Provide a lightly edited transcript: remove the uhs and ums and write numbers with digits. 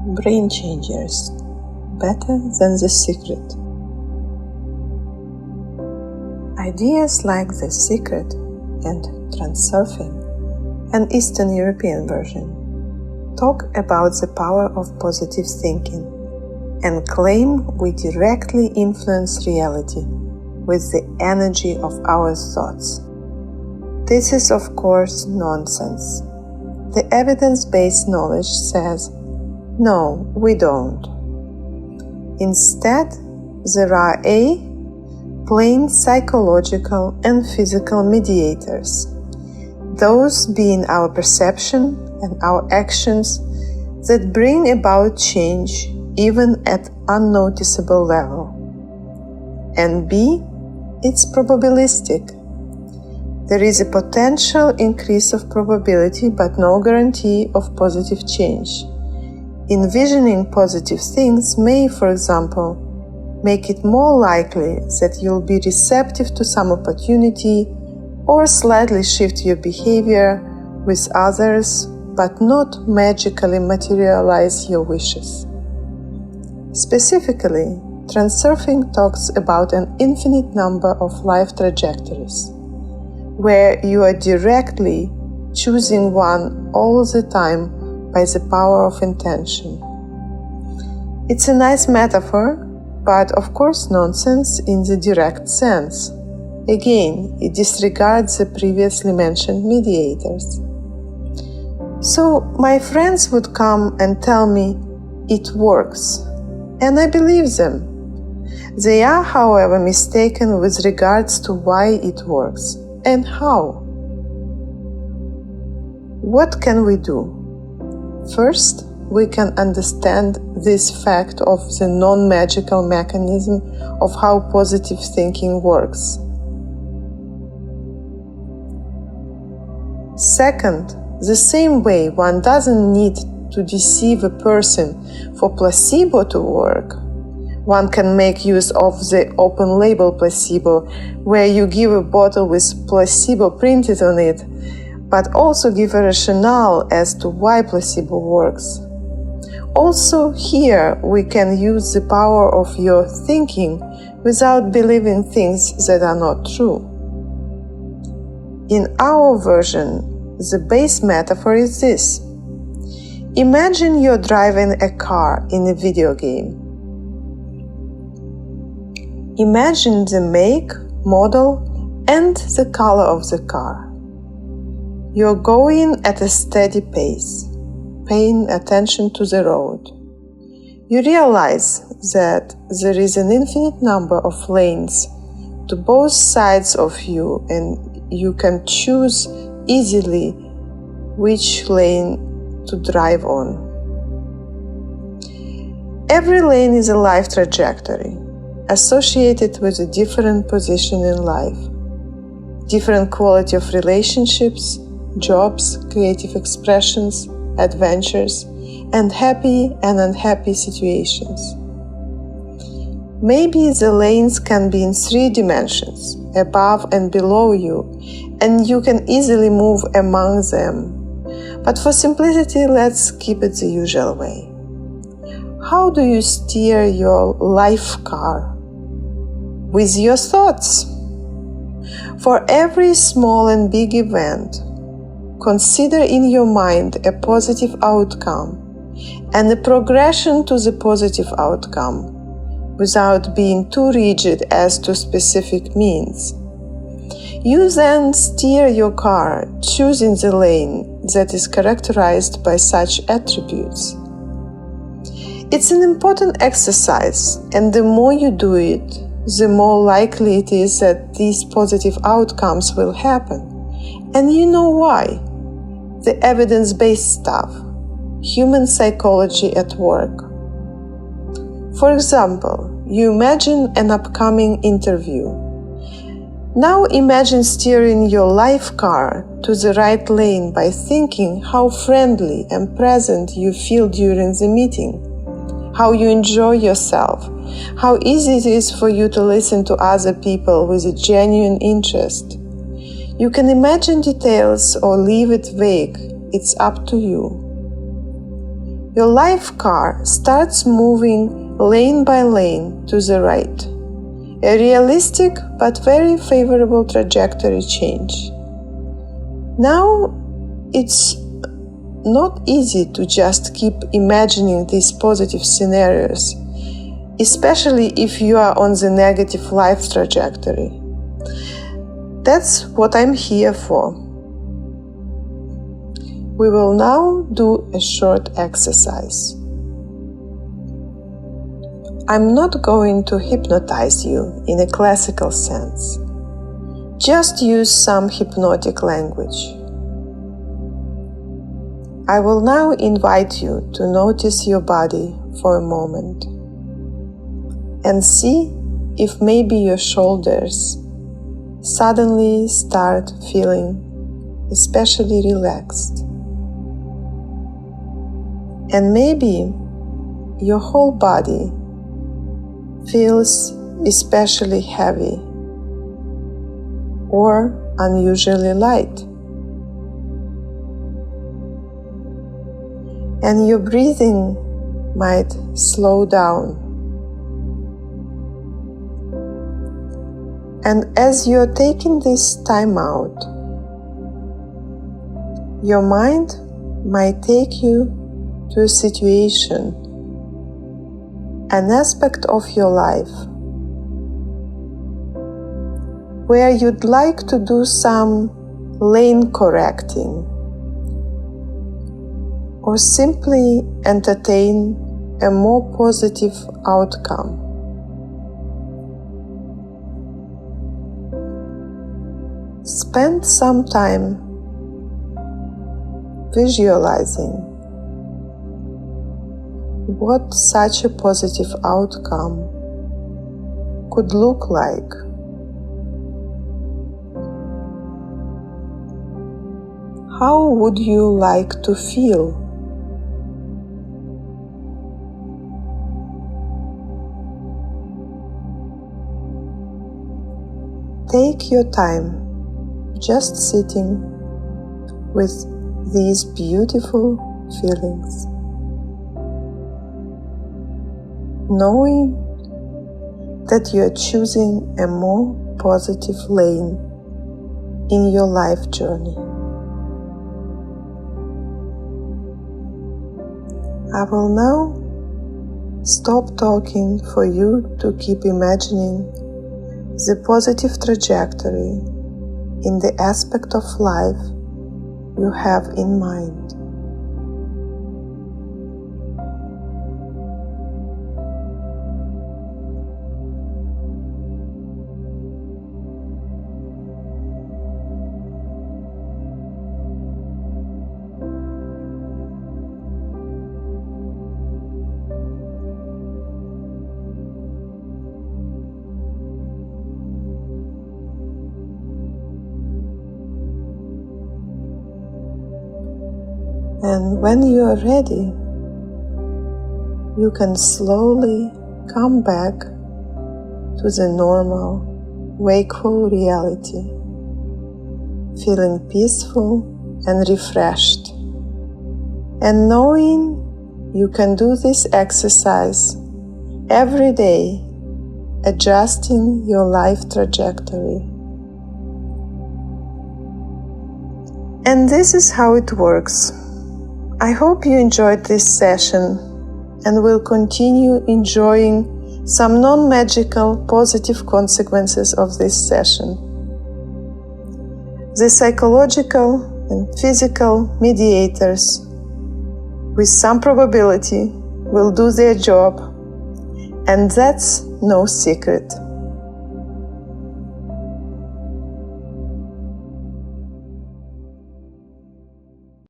BrainChangers, better than The Secret. Ideas like The Secret and Transurfing, an Eastern European version, talk about the power of positive thinking and claim we directly influence reality with the energy of our thoughts. This is, of course, nonsense. The evidence-based knowledge says, no, we don't. Instead, there are plain psychological and physical mediators, those being our perception and our actions that bring about change even at unnoticeable level. And B, it's probabilistic. There is a potential increase of probability but no guarantee of positive change. Envisioning positive things may, for example, make it more likely that you'll be receptive to some opportunity or slightly shift your behavior with others, but not magically materialize your wishes. Specifically, Transurfing talks about an infinite number of life trajectories, where you are directly choosing one all the time by the power of intention. It's a nice metaphor, but of course nonsense in the direct sense. Again, it disregards the previously mentioned mediators. So my friends would come and tell me, it works, and I believe them. They are, however, mistaken with regards to why it works and how. What can we do? First, we can understand this fact of the non-magical mechanism of how positive thinking works. Second, the same way one doesn't need to deceive a person for placebo to work, one can make use of the open-label placebo, where you give a bottle with placebo printed on it, but also give a rationale as to why placebo works. Also, here we can use the power of your thinking without believing things that are not true. In our version, the base metaphor is this. Imagine you're driving a car in a video game. Imagine the make, model, and the color of the car. You're going at a steady pace, paying attention to the road. You realize that there is an infinite number of lanes to both sides of you, and you can choose easily which lane to drive on. Every lane is a life trajectory associated with a different position in life, different quality of relationships, jobs, creative expressions, adventures, and happy and unhappy situations. Maybe the lanes can be in 3 dimensions, above and below you, and you can easily move among them. But for simplicity, let's keep it the usual way. How do you steer your life car? With your thoughts. For every small and big event, consider in your mind a positive outcome and a progression to the positive outcome, without being too rigid as to specific means. You then steer your car, choosing the lane that is characterized by such attributes. It's an important exercise, and the more you do it, the more likely it is that these positive outcomes will happen. And you know why? The evidence-based stuff, human psychology at work. For example, you imagine an upcoming interview. Now imagine steering your life car to the right lane by thinking how friendly and present you feel during the meeting, how you enjoy yourself, how easy it is for you to listen to other people with a genuine interest. You can imagine details or leave it vague. It's up to you. your life car starts moving lane by lane to the right. A realistic but very favorable trajectory change. Now, it's not easy to just keep imagining these positive scenarios, especially if you are on the negative life trajectory. That's what I'm here for. We will now do a short exercise. I'm not going to hypnotize you in a classical sense. Just use some hypnotic language. I will now invite you to notice your body for a moment and see if maybe your shoulders suddenly start feeling especially relaxed. And maybe your whole body feels especially heavy or unusually light. And your breathing might slow down. And as you're taking this time out, your mind might take you to a situation, an aspect of your life, where you'd like to do some lane correcting or simply entertain a more positive outcome. Spend some time visualizing what such a positive outcome could look like. How would you like to feel? Take your time just sitting with these beautiful feelings, knowing that you are choosing a more positive lane in your life journey. I will now stop talking for you to keep imagining the positive trajectory in the aspect of life you have in mind. And when you are ready, you can slowly come back to the normal, wakeful reality, feeling peaceful and refreshed, and knowing you can do this exercise every day, adjusting your life trajectory. And this is how it works. I hope you enjoyed this session and will continue enjoying some non-magical positive consequences of this session. The psychological and physical mediators, with some probability, will do their job, and that's no secret.